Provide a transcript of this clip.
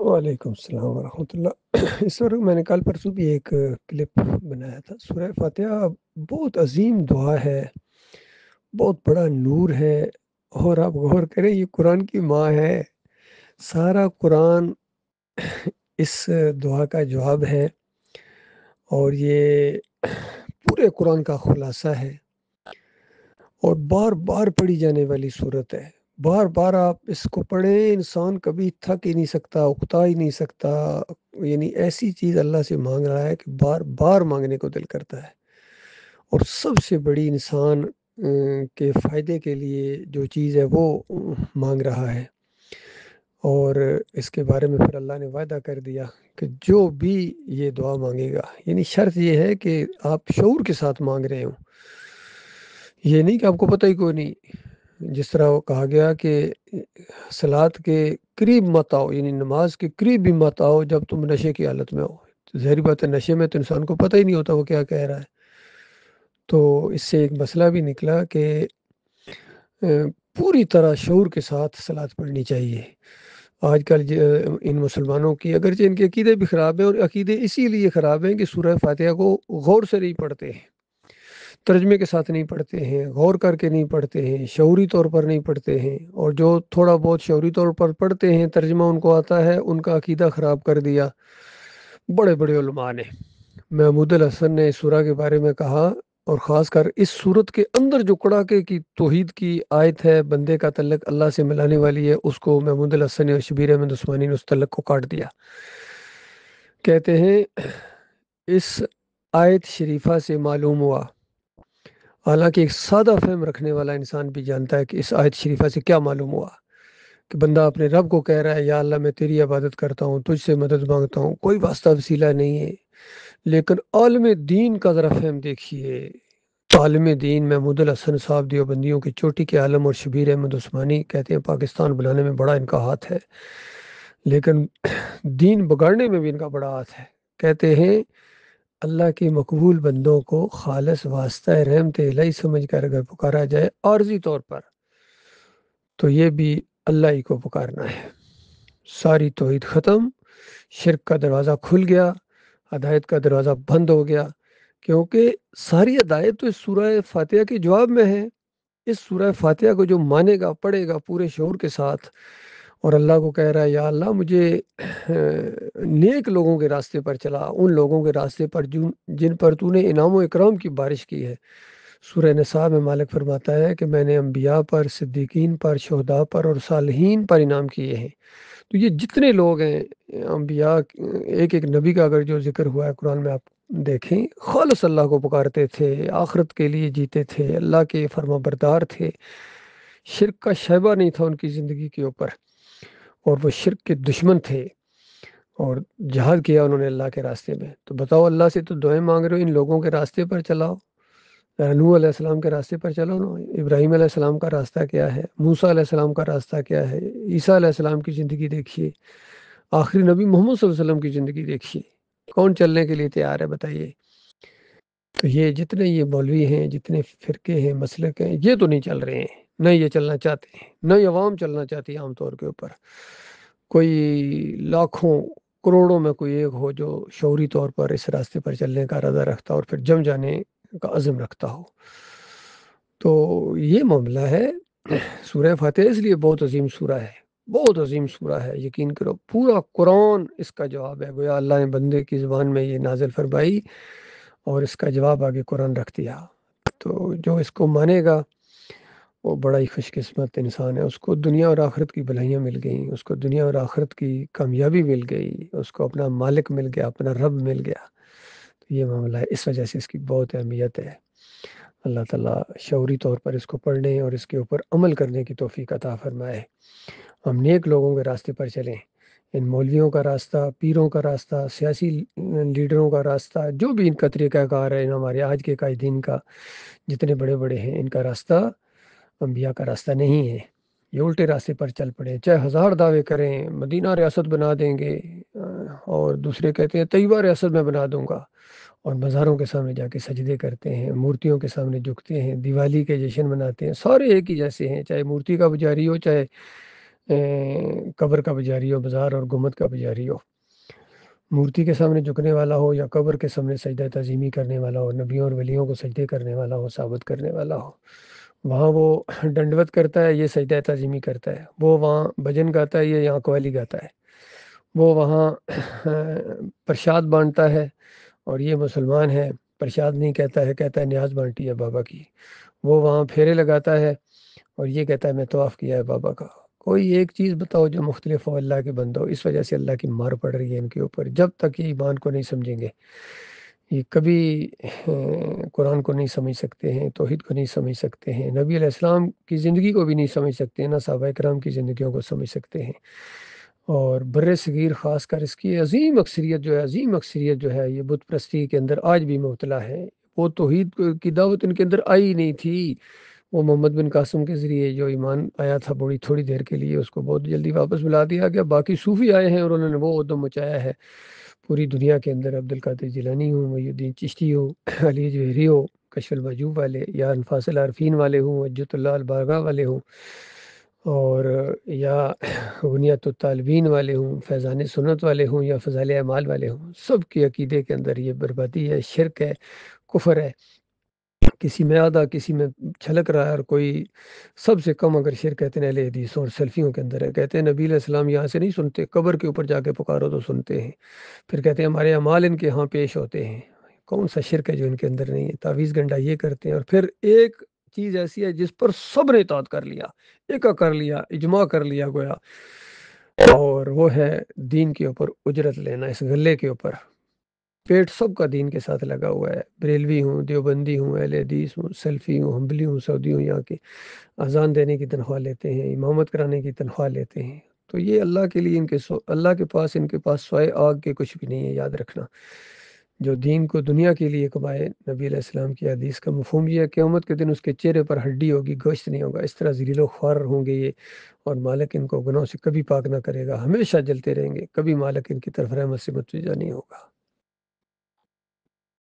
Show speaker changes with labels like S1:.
S1: وعلیکم السلام ورحمۃ اللہ۔ اس وقت میں نے کل پرسوں بھی ایک کلپ بنایا تھا۔ سورہ فاتحہ بہت عظیم دعا ہے، بہت بڑا نور ہے، اور آپ غور کریں یہ قرآن کی ماں ہے۔ سارا قرآن اس دعا کا جواب ہے، اور یہ پورے قرآن کا خلاصہ ہے، اور بار بار پڑھی جانے والی صورت ہے۔ بار بار آپ اس کو پڑھیں، انسان کبھی تھک ہی نہیں سکتا، اکتا ہی نہیں سکتا۔ یعنی ایسی چیز اللہ سے مانگ رہا ہے کہ بار بار مانگنے کو دل کرتا ہے، اور سب سے بڑی انسان کے فائدے کے لیے جو چیز ہے وہ مانگ رہا ہے۔ اور اس کے بارے میں پھر اللہ نے وعدہ کر دیا کہ جو بھی یہ دعا مانگے گا، یعنی شرط یہ ہے کہ آپ شعور کے ساتھ مانگ رہے ہوں، یہ نہیں کہ آپ کو پتہ ہی کوئی نہیں۔ جس طرح وہ کہا گیا کہ صلات کے قریب مت آؤ، یعنی نماز کے قریب بھی مت آؤ جب تم نشے کی حالت میں ہو۔ تو ظاہری بات ہے، نشے میں تو انسان کو پتہ ہی نہیں ہوتا وہ کیا کہہ رہا ہے۔ تو اس سے ایک مسئلہ بھی نکلا کہ پوری طرح شعور کے ساتھ صلات پڑھنی چاہیے۔ آج کل ان مسلمانوں کی اگرچہ ان کے عقیدے بھی خراب ہیں، اور عقیدے اسی لیے خراب ہیں کہ سورہ فاتحہ کو غور سے نہیں پڑھتے ہیں، ترجمے کے ساتھ نہیں پڑھتے ہیں، غور کر کے نہیں پڑھتے ہیں، شعوری طور پر نہیں پڑھتے ہیں، اور جو تھوڑا بہت شعوری طور پر پڑھتے ہیں، ترجمہ ان کو آتا ہے، ان کا عقیدہ خراب کر دیا بڑے بڑے علماء نے۔ محمود الحسن نے اس سورہ کے بارے میں کہا، اور خاص کر اس صورت کے اندر جو کڑاکے کی توحید کی آیت ہے، بندے کا تعلق اللہ سے ملانے والی ہے، اس کو محمود الحسن اور شبیر احمد عثمانی نے اس تعلق کو کاٹ دیا۔ کہتے ہیں اس آیت شریفہ سے معلوم ہوا، حالانکہ ایک سادہ فہم رکھنے والا انسان بھی جانتا ہے کہ اس آیت شریفہ سے کیا معلوم ہوا، کہ بندہ اپنے رب کو کہہ رہا ہے یا اللہ میں تیری عبادت کرتا ہوں، تجھ سے مدد مانگتا ہوں، کوئی واسطہ وسیلہ نہیں ہے۔ لیکن عالم دین کا ذرا فہم دیکھیے۔ عالم دین محمود الحسن صاحب دیوبندیوں کی چوٹی کے عالم اور شبیر احمد عثمانی کہتے ہیں پاکستان بنانے میں بڑا ان کا ہاتھ ہے، لیکن دین بگاڑنے میں بھی ان کا بڑا ہاتھ ہے۔ کہتے ہیں اللہ کے مقبول بندوں کو خالص واسطہ رحمت الہی سمجھ کر اگر پکارا جائے عارضی طور پر، تو یہ بھی اللہ ہی کو پکارنا ہے۔ ساری توحید ختم، شرک کا دروازہ کھل گیا، ہدایت کا دروازہ بند ہو گیا، کیونکہ ساری ہدایت تو اس سورہ فاتحہ کے جواب میں ہے۔ اس سورہ فاتحہ کو جو مانے گا، پڑھے گا پورے شعور کے ساتھ، اور اللہ کو کہہ رہا ہے یا اللہ مجھے نیک لوگوں کے راستے پر چلا، ان لوگوں کے راستے پر جن پر تو نے انعام و اکرام کی بارش کی ہے۔ سورہ نساء میں مالک فرماتا ہے کہ میں نے انبیاء پر، صدیقین پر، شہداء پر اور صالحین پر انعام کیے ہیں۔ تو یہ جتنے لوگ ہیں انبیاء، ایک ایک نبی کا اگر جو ذکر ہوا ہے قرآن میں، آپ دیکھیں خالص اللہ کو پکارتے تھے، آخرت کے لیے جیتے تھے، اللہ کے فرما بردار تھے، شرک کا شائبہ نہیں تھا ان کی زندگی کے اوپر، اور وہ شرک کے دشمن تھے، اور جہاد کیا انہوں نے اللہ کے راستے میں۔ تو بتاؤ، اللہ سے تو دعائیں مانگ رہے ہو، ان لوگوں کے راستے پر چلاؤ، نوح علیہ السلام کے راستے پر چلو نا۔ ابراہیم علیہ السلام کا راستہ کیا ہے، موسیٰ علیہ السلام کا راستہ کیا ہے، عیسیٰ علیہ السلام کی زندگی دیکھیے، آخری نبی محمد صلی اللہ علیہ وسلم کی زندگی دیکھیے، کون چلنے کے لیے تیار ہے بتائیے؟ تو یہ جتنے یہ مولوی ہیں، جتنے فرقے ہیں، مسلک ہیں، یہ تو نہیں چل رہے ہیں، نہ یہ چلنا چاہتے ہیں، نہ یہ عوام چلنا چاہتی ہے۔ عام طور کے اوپر کوئی لاکھوں کروڑوں میں کوئی ایک ہو جو شعوری طور پر اس راستے پر چلنے کا ارادہ رکھتا اور پھر جم جانے کا عزم رکھتا ہو۔ تو یہ معاملہ ہے۔ سورہ فاتحہ اس لیے بہت عظیم سورہ ہے، بہت عظیم سورہ ہے، یقین کرو پورا قرآن اس کا جواب ہے۔ گویا اللہ نے بندے کی زبان میں یہ نازل فرمائی، اور اس کا جواب آگے قرآن رکھ دیا۔ تو جو اس کو مانے گا وہ بڑا ہی خوش قسمت انسان ہے، اس کو دنیا اور آخرت کی بھلائیاں مل گئیں، اس کو دنیا اور آخرت کی کامیابی مل گئی، اس کو اپنا مالک مل گیا، اپنا رب مل گیا۔ تو یہ معاملہ ہے، اس وجہ سے اس کی بہت اہمیت ہے۔ اللہ تعالیٰ شعوری طور پر اس کو پڑھنے اور اس کے اوپر عمل کرنے کی توفیق عطا فرمائے۔ ہم نیک لوگوں کے راستے پر چلیں، ان مولویوں کا راستہ، پیروں کا راستہ، سیاسی لیڈروں کا راستہ، جو بھی ان کا طریقہ کار ہے، ان ہمارے آج کے قائدین کا جتنے بڑے بڑے ہیں، ان کا راستہ انبیاء کا راستہ نہیں ہے۔ یہ الٹے راستے پر چل پڑے، چاہے ہزار دعوے کریں، مدینہ ریاست بنا دیں گے، اور دوسرے کہتے ہیں طیبہ ریاست میں بنا دوں گا، اور مزاروں کے سامنے جا کے سجدے کرتے ہیں، مورتیوں کے سامنے جھکتے ہیں، دیوالی کے جشن مناتے ہیں، سارے ایک ہی جیسے ہیں، چاہے مورتی کا پجاری ہو، چاہے قبر کا پجاری ہو، بازار اور گنبد کا پجاری ہو، مورتی کے سامنے جھکنے والا ہو یا قبر کے سامنے سجدہ تعظیمی کرنے والا ہو، نبیوں اور ولیوں کو سجدے کرنے والا ہو، ثابت کرنے والا ہو، وہاں وہ ڈنڈوت کرتا ہے، یہ سجدہ تعظیمی کرتا ہے، وہ وہاں بھجن گاتا ہے، یہ یہاں قوالی گاتا ہے، وہ وہاں پرشاد بانٹتا ہے اور یہ مسلمان ہے، پرشاد نہیں کہتا ہے، کہتا ہے نیاز بانٹی ہے بابا کی، وہ وہاں پھیرے لگاتا ہے اور یہ کہتا ہے میں طواف کیا ہے بابا کا۔ کوئی ایک چیز بتاؤ جو مختلف ہو اللہ کے بندو، اس وجہ سے اللہ کی مار پڑ رہی ہے ان کے اوپر، جب تک یہ ایمان کو نہیں سمجھیں گے یہ کبھی قرآن کو نہیں سمجھ سکتے ہیں، توحید کو نہیں سمجھ سکتے ہیں، نبی علیہ السلام کی زندگی کو بھی نہیں سمجھ سکتے ہیں، نہ صحابہ کرام کی زندگیوں کو سمجھ سکتے ہیں۔ اور بر صغیر خاص کر اس کی عظیم اکثریت جو ہے یہ بت پرستی کے اندر آج بھی مبتلا ہے۔ وہ توحید کی دعوت ان کے اندر آئی نہیں تھی، وہ محمد بن قاسم کے ذریعے جو ایمان آیا تھا بڑی تھوڑی دیر کے لیے، اس کو بہت جلدی واپس بلا دیا گیا۔ باقی صوفی آئے ہیں اور انہوں نے وہ ادھم مچایا ہے پوری دنیا کے اندر، عبد القادر جیلانی ہوں، محی الدین چشتی ہو، علی جوہری ہو، کشف المحجوب والے، یا انفاس العارفین والے ہوں، حجت اللہ البالغہ والے ہوں، اور یا غنیت الطالبین والے ہوں، فیضان سنت والے ہوں، یا فضائل اعمال والے ہوں، سب کے عقیدے کے اندر یہ بربادی ہے، شرک ہے، کفر ہے۔ کسی میں آدھا کسی میں چھلک رہا ہے، اور کوئی سب سے کم اگر شرک کہتے ہیں اہل حدیث اور سلفیوں کے اندر ہے، کہتے ہیں نبی علیہ السلام یہاں سے نہیں سنتے، قبر کے اوپر جا کے پکارو تو سنتے ہیں، پھر کہتے ہیں ہمارے اعمال ان کے ہاں پیش ہوتے ہیں۔ کون سا شرک ہے جو ان کے اندر نہیں ہے؟ تعویذ گنڈا یہ کرتے ہیں، اور پھر ایک چیز ایسی ہے جس پر سب نے اطاعت کر لیا، ایکا کر لیا، اجماع کر لیا گویا، اور وہ ہے دین کے اوپر اجرت لینا، اس غلے کے اوپر پیٹ سب کا دین کے ساتھ لگا ہوا ہے، بریلوی ہوں، دیوبندی ہوں، اہل حدیث ہوں، سلفی ہوں، حنبلی ہوں، سعودی ہوں، یہاں کے اذان دینے کی تنخواہ لیتے ہیں، امامت کرانے کی تنخواہ لیتے ہیں۔ تو یہ اللہ کے لیے اللہ کے پاس ان کے پاس سوائے آگ کے کچھ بھی نہیں ہے، یاد رکھنا۔ جو دین کو دنیا کے لیے کمائے، نبی علیہ السلام کی حدیث کا مفہوم یہ ہے کہ قیامت کے دن اس کے چہرے پر ہڈی ہوگی، گوشت نہیں ہوگا، اس طرح ذلیل و خوار ہوں گے یہ، اور مالک ان کو گناہوں سے کبھی پاک نہ کرے گا، ہمیشہ جلتے رہیں گے، کبھی مالک ان کی طرف رحمت سے متوجہ نہیں ہوگا۔